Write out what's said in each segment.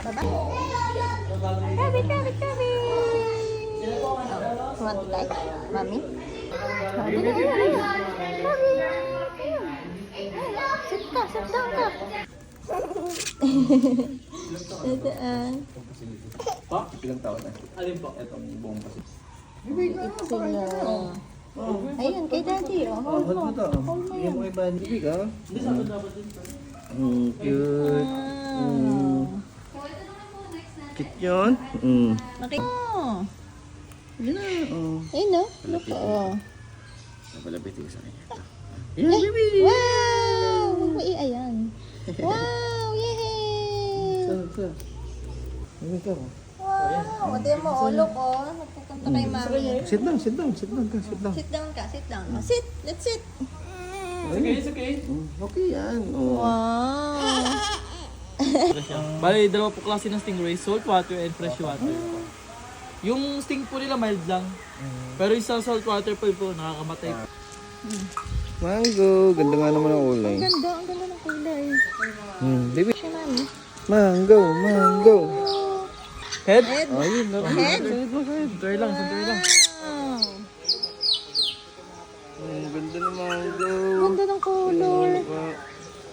Kabi, kabi, kabi. Want to like, mommy? Sit ka, sit down ka. Pa? Ilang taon na? Alin po? Itong buong kasi. It's sila. Ayun, kay daddy. Hold mo. Hold mo yan. Yung iba, hindi ka? Cute. Cute yun? Yun na. Ayun no? Look, Napalapit yung sa kanya. Wow! Huwag mo ayan. Wow! Yay! Saan? Ano ka mo? Wow! Ito mo, look, nagpupunta kay mami. Sit down ka. Sit down ka, sit down. Sit, let's sit. It's okay. Okay yan. Wow! Bali, dalawa po klase ng stingray, salt water and fresh water. Yung sting po nila mild lang. Pero yung sa salt water po nakakamatay po. Mango. Ganda nga naman ang kulay. Ang ganda ng kulay. Baby. Siya mami. Mango. Head? Ayun na. Head? Center lang. Wow! Ganda ng mango. Ganda ng color.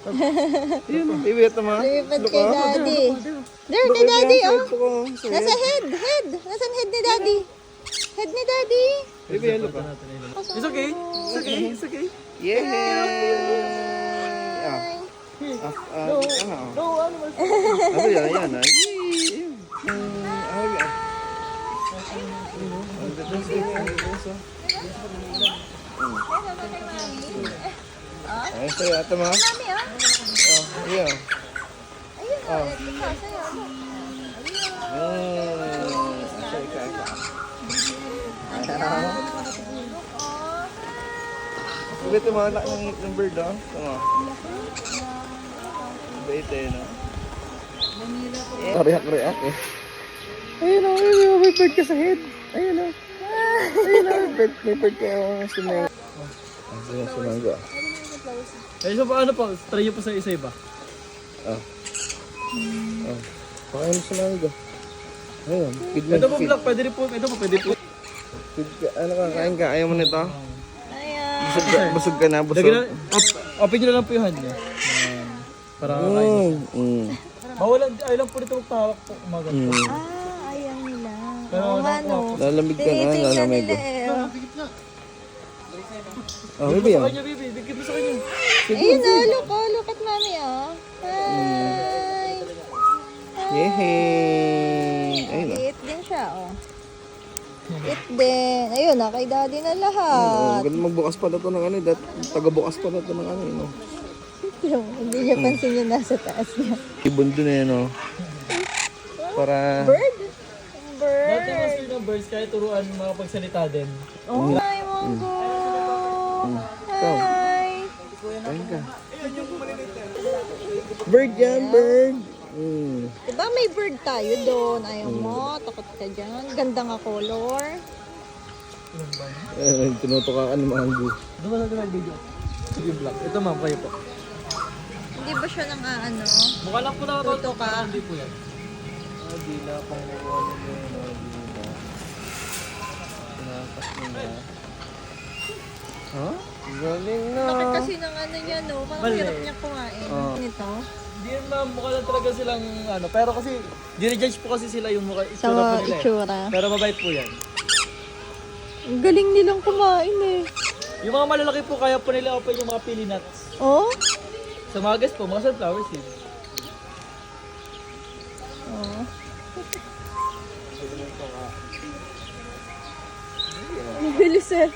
Ayun, baby, ito ma. Lipat kay daddy. There, kay daddy, Nasa head. Nasaan head ni daddy? Head ni daddy. Baby, hello ka. It's okay. Yeah! No, ano mas? Ayan. Ay, sa'yo, ate ma. Mami, Ayun. Ayun, let's go. Sa'yo. Sabi ito mga anak ng bird, oh. Ito mo. Bait eh, no? React eh. Ayun o, may bird ka sa head. Ayun o. May bird ka sa may... Ayun, sumango. Eh, so paano po? Try nyo po sa isa iba. Pakain mo sumango. Ayun, feed mo. Ito po vlog, pwede rin po. Feed ka. Ano ka, kain ka? Ayaw mo nito? Ayan. Busog ka na, busog. Lagyan na, open nyo na lang po yung hand niya. Para kakain. Bawal lang, ayaw lang po dito magpahawak po. Umagat po. Ayaw nila. Pero Oo nga, no. Lalamig ka na, Tinitingnan lalamig nila ko. eh. Baby, Sa kanya, baby. Bigyan mo sa kanya. Ayun look at mami, Hi! Yehey! Ayun o. Eat din siya, Eat din. Ayun, kay daddy na lahat. Ganun magbukas pa na ito ng ano, taga-bukas pa na ito ng ano, no? Hindi niya pansin yung nasa taas niya. Ibon dun eh, no? Para... Bird? Dati mas yun ang birds, kahit turuan makapagsalita din. Oh, hi, Mongo! Ikaw. Hi! Ayun ka. Bird yan, bird! Diba may bird tayo doon? Ayaw mo, takot ka dyan. Ganda nga color. Tinutukaan ng mango. Doon na video. Sige vlog. Ito ma'am, kayo po. Hindi ba siya nang ano? Mukha lang po nakatoto Tuto ka. Hindi po yan. Di na pang ano mo, di na. Tinakas mo na. Ha? Galing na. Bakit kasi ng ano niya, no? Parang Mali. hirap niya kumain. Nito. Hindi yan ma'am, mukha lang talaga silang ano. Pero kasi, dinijudge po kasi sila yung mukha, Sa itsura po nila eh. itsura. Pero mabait po yan. Ang galing nilang kumain eh. Yung mga malalaki po, kaya po nila open yung mga pili nuts. Oh? Sa mga guys po, mga sunflower seeds. Oh. Ang bilis eh.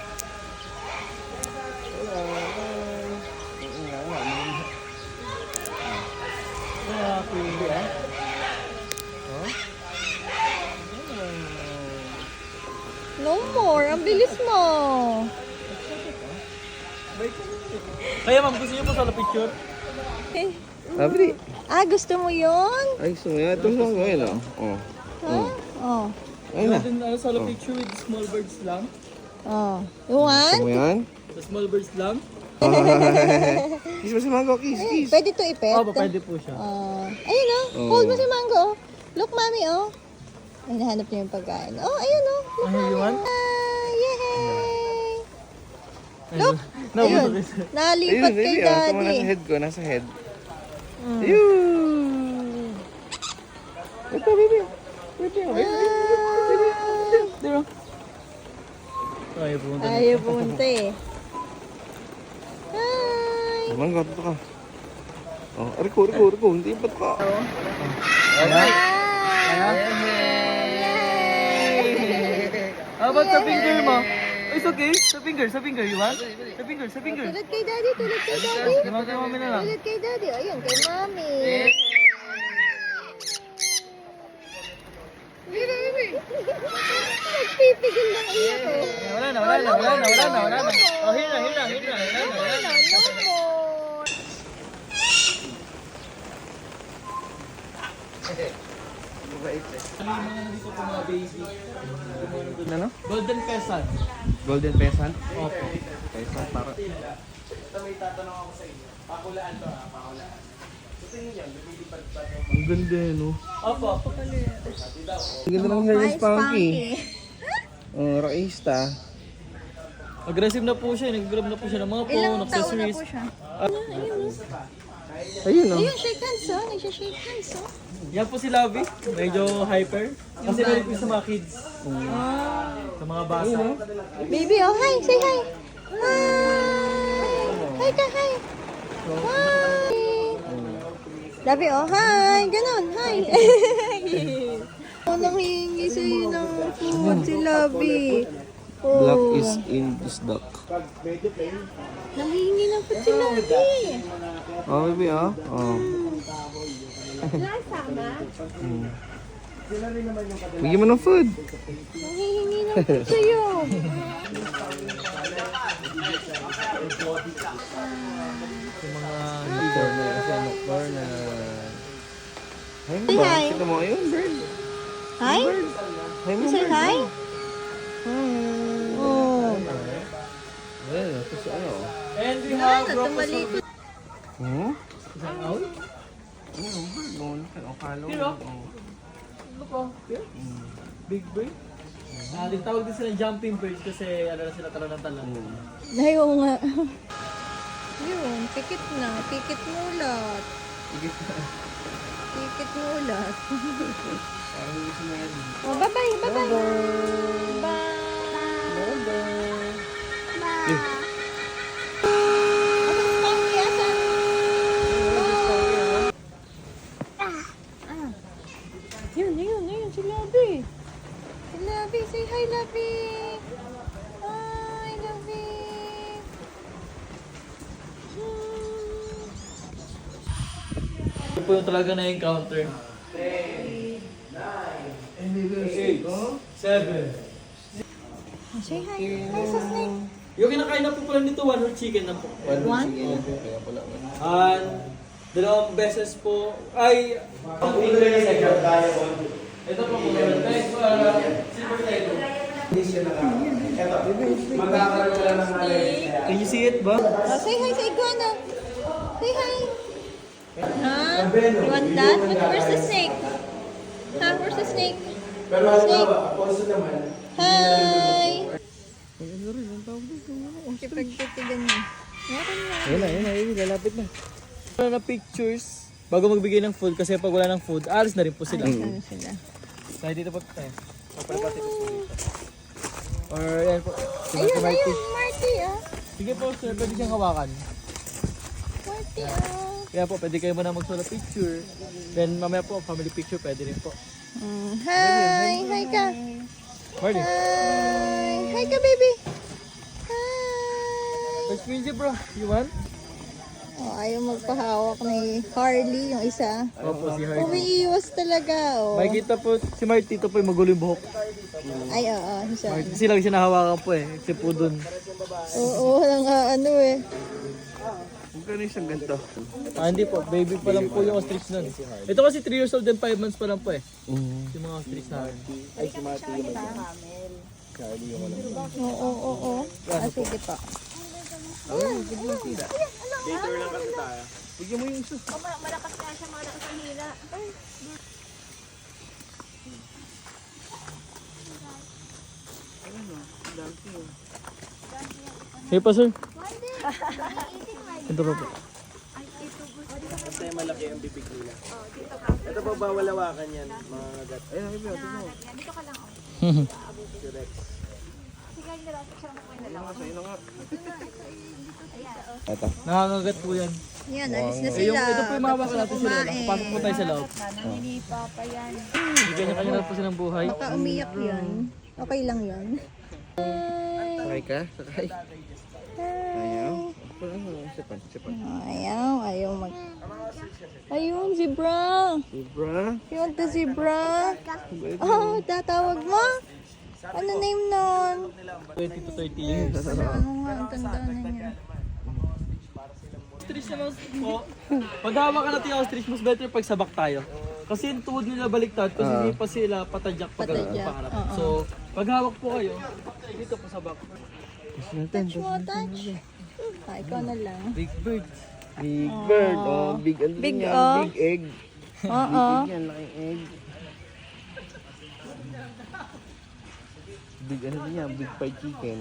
Mga pili ah. No more. Ang bilis mo. Kaya ma'am, gusto niyo po sa picture? Eh. Abri. Gusto mo yun? Ay, gusto mo yan. Ito mo ngayon, oh. Ha? Oh. Ayun na. Natin ano, solo picture with small birds lang. Oh. You Gusto want? mo yan? Sa small birds lang. Kiss mo si Mango, kiss. Pwede to ipet? Oo, pwede po siya. Ayun oh. Hold mo si Mango. Look, Mami, oh. Ay, nahanap niya yung pagkain. Oh, ayun, oh. Look, Ay, you want? Ah, yay! Look! Ayun, nalipat Ayun, kay baby, oh. Tama, nasa Daddy. head ko, nasa head. Ayun! Ito, baby. Baby, oh. Diba? Ay, pumunta. Ayaw pumunta eh. Hi! Naman ka, ito ka. Oh, Rico. Hindi ba't ka? How about sa finger mo? It's okay. Sa finger. You want? Sa finger. Tulad kay Daddy, tulad kay Daddy. Diba kay mami na lang? Tulad kay Daddy. Ayun, kay Mami. Nagpipigil ng iyak ko. Wala na. Oh, here na. No more. Dito po mga baby. Ano? Golden Peasant. Golden peasant? Opo. Peasant, para. Ang ganda eh, no? Opo. Ang ganda ng hair ni Spunky. Oh, Raista. Aggressive na po siya. Nag-grab na po siya ng mga phone, Ilang taon na accessories. po siya? Ayun, no? Ayun, shake hands, oh. Nagsha-shake hands, oh. Yan po si Lovey. Medyo hyper. Kasi meron po sa mga kids. Sa mga basa. Baby, oh, hi. Say hi. Hi. Hi ka, hi. Hi. Labi, oh, hi. Ganon, hi. Oh, nanghihingi sa'yo ng food si Labi. Oh. Black is in this duck. Nanghihingi ng food si Labi. Oh, baby, oh. Oh. Bigyan mo ng food. Nanghihingi ng food sa'yo. Sa mga Corner. Hi mo Say ba? hi. Kita mo, ayun, bird. Hi? Hi mo, Say bird. hi? Oh. Ayun, ito sa ano. And we have Ano, tumalikod. Hmm? Isang out. Ayun, bird. Ang follow. Here, oh. Look, oh. Here. Big bird. Tawag din sila jumping birds kasi ano na sila talantan lang. Ay, oo nga. Yun, pikit na. Pikit mulat. Pikit mulat. Oh, bye-bye, bye-bye. Bye. Bye. Asan Spunky? Asan? Yun, si Labi. Si Labi, say hi, Labi. Hi, Labi. Ito po yung talaga na-encounter. 10, 9, 8, 7. Say hi. Hi sa snake. Yung kinakain na po pala nito, one whole chicken na po. One? Dalawang beses po, ay, ito po po, silver tayo. Can you see it ba? Oh, say hi sa iguana. Say hi. Huh? You want that? But where's the snake? Huh? Where's the snake? Snake. Hi. Kipagtitigan niya. Meron na. Ayun, lalapit na. Na pictures, bago magbigay ng food, kasi pag wala ng food, alis na rin po sila. Ano sila? Tayo dito po tayo. Papalapati po dito. Or yan po. Ayun, Marty, ah. Sige po sir, pwede siyang hawakan. Marty, ah. Kaya po, pwede kayo muna mag-solo picture. Then mamaya po, family picture pwede rin po. Hi. Hi ka. Marty, Hi. Hi ka, baby. Hi. let's music bro. You want? Oh, ayaw magpahawak ni Harley, yung isa. Opo, si Hardy. Umiiwas talaga, oh. Makikita po, si Marty, ito po yung magulo yung buhok. Ay, oo, siya. Marty, kasi lang siya nahawakan po eh. Kasi po dun. Oo, walang ano eh. Magkano isang ganito? Hindi po, baby pa lang po yung ostrich nun. Ito kasi 3 years old and 5 months pa lang po eh. Yung mga ostrich namin. Oo. Ah, sige po. Bigyan mo yung isa. Hey pa, sir. Ito pa po. Ito yung malaki ang bibig nila. Ito pa bawal hawakan yan, mga agat. Ayun, ito mo. Dito ka lang, oh. T-Rex. Sige, nilapit siya lang kayo na lang. Sa'yo na nga. Nakakagat po yan. Yan, alis na Eh, sila. ito po yung mahawakan natin sila. Pasok po tayo sa loob. Naninipa pa yan. Bigyan niya kanya po silang buhay. Baka umiyak yan. Okay lang yan. Sakay ka? Sakay. Ayaw. Sipan. Ayaw mag... Ayun, zebra. Zebra. You want the zebra? Oh, tatawag mo? Ano name nun? 20 to 30 years. Ano nga, ang tanda na niya. Ostrich naman po. Pag hawakan natin yung ostrich, mas better pag sabak tayo. Kasi yung tuhod nila baliktad, kasi hindi pa sila patadyak pag Patadyak, pangarap. oo. So, pag hawak po kayo, dito po sabak. Touch mo, touch. Ah, ikaw na lang. Big bird. Big bird. Oh, big ano Big, yan. oh. Big egg. Oo. Big yan, laking egg. Big ano din yan, big fried chicken.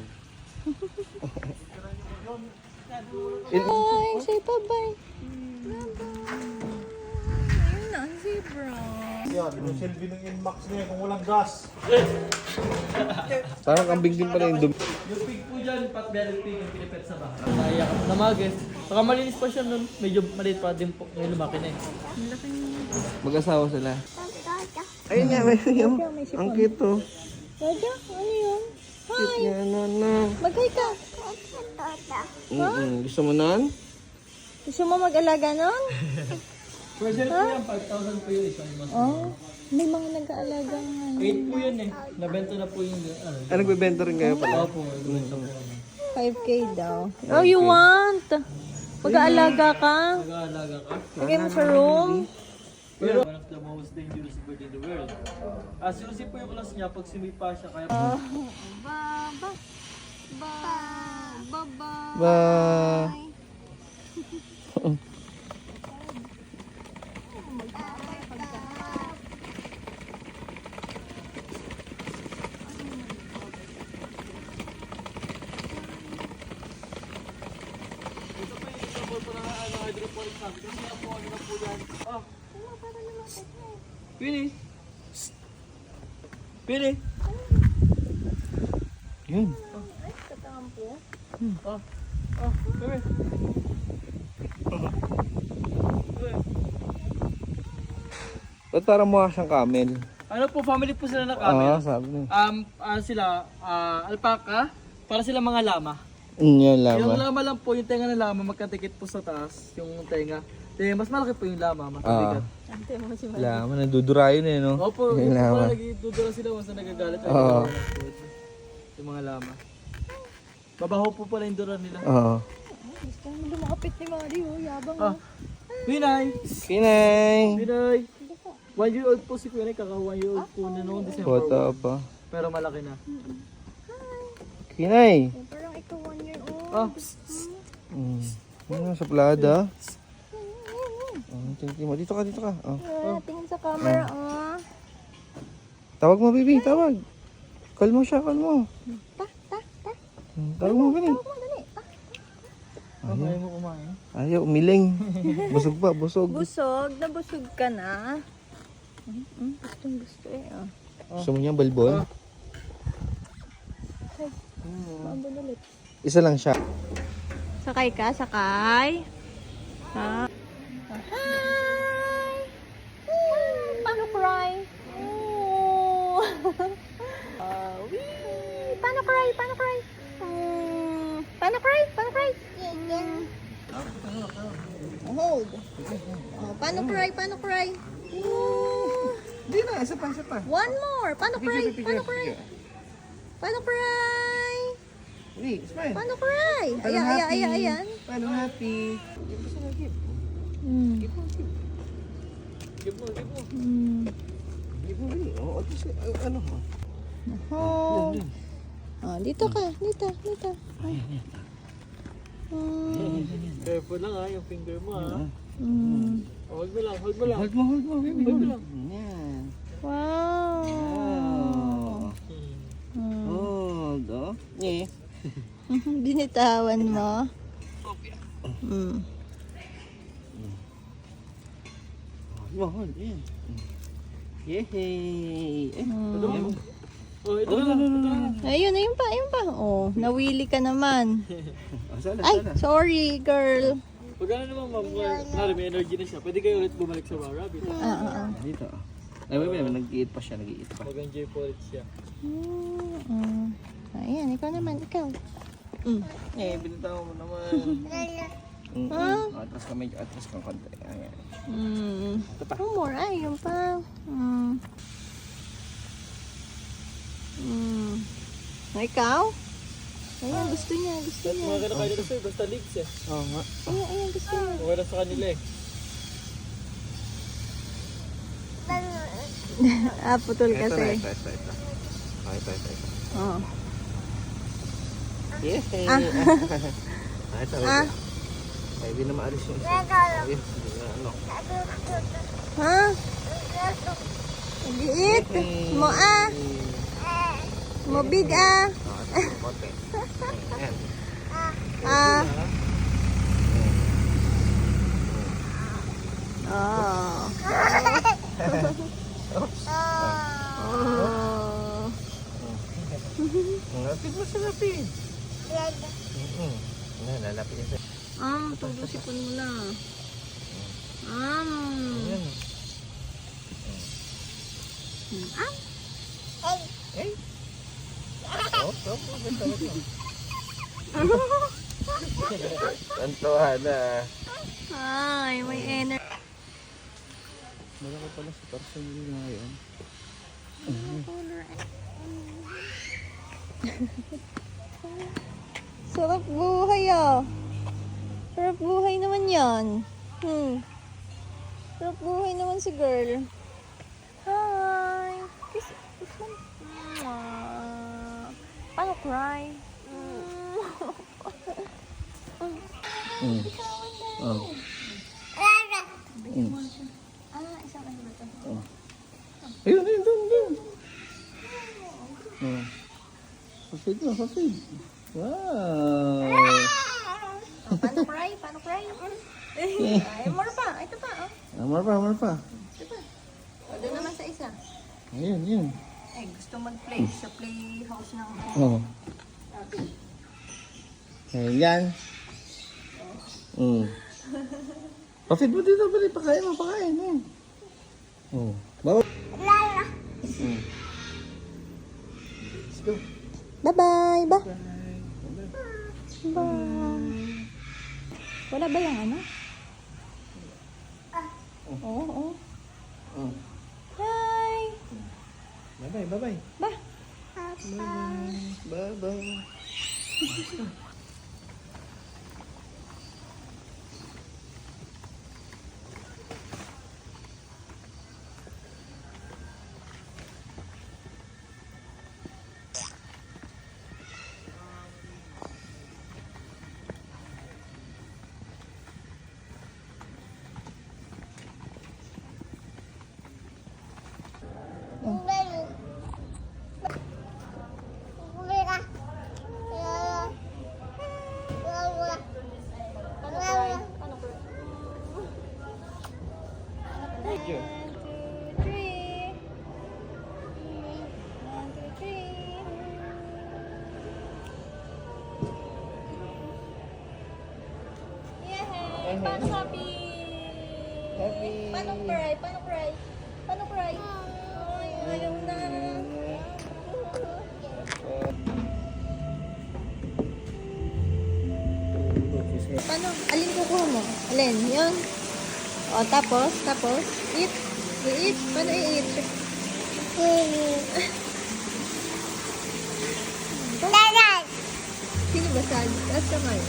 Bye! Say bye-bye. Ayun na, ang zebra. Yan, yung silbi ng Inmax niya kung walang gas. Parang kambing din pala yung dumi. Yung pig po dyan, pot-bellied pig yung pinipet sa bahay. Naiyak ako na magis. Saka malinis pa siya nun. Medyo maliit pa din po. Ngayon lumaki na eh. Mag-asawa sila. Ayun nga, may yung. Ang cute to. Raja, ano yun? Hi! Yan, na. Mag-hi ka. Gusto mo nun? Gusto mo mag-alaga nun? Present po yan, 5,000 po yung isang mas. Oh, may mga nag-aalaga nga. 8 po yan eh. Nabenta na po yung ano. Ah, nagbebenta rin kayo pala? Opo, nabenta po. 5K daw. Oh, you want? Mag-aalaga ka? Nag-aalaga ka. Lagay mo sa room? Pero one of the most dangerous bird in the world. Seriously po yung class niya, pag sumipa siya kaya... Baba. Baba. Ba. Pini! Pini! Yun. Oh, come here. Ba't parang mukha siyang camel? Ano po, family po sila na camel. Sabi niya. Sila, alpaca, para sila mga lama. Yan, Yung lama. lama lang po, yung tenga ng lama, magkatikit po sa taas, yung tenga. Mas malaki po yung lama, mas mabigat. Lama, nandudura yun eh, no? Opo, Yung yung lama. mga nagdudura sila once na nagagalit. Oo. Yung mga lama. Mabaho po pala yung dura nila. Oo. Gusto mo lumapit ni Mario, yabang Ah, Pinay! Kinay! Pinay! 1 year old po si Pinay, kaka 1 year old po na noong December Bata 1. pa. Pero malaki na. Kinay! Parang ikaw 1 year old. Ah, Ano, sa plada? Tingin mo. Dito ka. Oh. Tingin sa camera, oh. Tawag mo, baby. Tawag. Call mo siya, call mo. Ta. Tawag mo, baby. Tawag mo, dali. Ta. ayaw mo kumain. Ayaw, umiling. Busog pa, busog. Busog, nabusog ka na. Gustong gusto eh, oh. Gusto mo niya, balbon? Mabon ulit. Isa lang siya. Sakay ka? Sakay? Ha? Hi! Paano cry? Oh. Wee! Paano cry? Paano cry? Paano cry? Paano cry? Hold. Oh, paano cry? Paano cry? Oh. Hindi na, isa pa. One more. Paano cry? Paano cry? Paano cry? Hindi, smile. Paano cry? Ayan. Paano happy? Give mo. Give mo, baby. Oh, ano? Oh. Ah, dito ka. Dito. Careful lang ha, yung finger mo ha. Hold mo lang. Hold mo, baby. Hold mo lang. Yan. Wow. Hold, oh. Yeah. Binitawan mo. Mm. Mahal, yan. Yehey! Eh, Oh, ito na. Ayun, ayun pa. Oh, nawili ka naman. Sana, Ay, sana. sorry, girl. Pag ano naman ma'am, kunwari may energy na siya, pwede kayo ulit bumalik sa rabbit. Dito. Ay, may nag-iit pa siya, nag-iit pa. Mag-enjoy po ulit siya. Ayan, ikaw naman, ikaw. Eh, binitaw mo naman. Atras ka medyo, atras ka konti. Ayan. One more, ay, yun pa. Ikaw? Ayan, gusto niya. Mga ganun kayo dito sir, basta legs eh. Oo nga. Ayan, gusto niya. Okay na sa kanila eh. Putol Ito na, kasi. ito. Ito. Oh. Yehey! Ito. Ay, di na maalis yung isa. Ay, di na ano. Ha? Liit. Mo Mo big Konti. Ayan. Oh. Lapit mo sa lapit. Lalapit niya sa... Tulusipon mo na. Ayan. Eh? Ganda mo. Tantuhan na. Ay, may energy. Malaki pala si person yun ngayon. Sarap buhay Sarap buhay naman yan. Sarap buhay naman si girl. Hi. Kiss one. Paano cry? Oh. Isang ano ba ito? Ayun, doon. Safid. Wow. Paano cry? Ay, more pa. Ito pa. Amar pa. Doon naman sa isa. Ayun. Gusto mag-play sa playhouse ng Oh. Ayan. Pafid mo dito, bali. Pakain mo. Oh. Bawa. Let's go. Bye-bye. Bye. Wala ba yung ano? Oo. Hi. Bye-bye. Ba. Bye-bye. Thank you. 1, 2, 3. 1, 2, 3. Yay! Paano happy? Paano cry? Ay, ayaw na. Paano? Alin kukuha mo? Alin? Yun? O, tapos? Eat? I-eat? Paano i-eat? Sino ba sad? Taas kamay.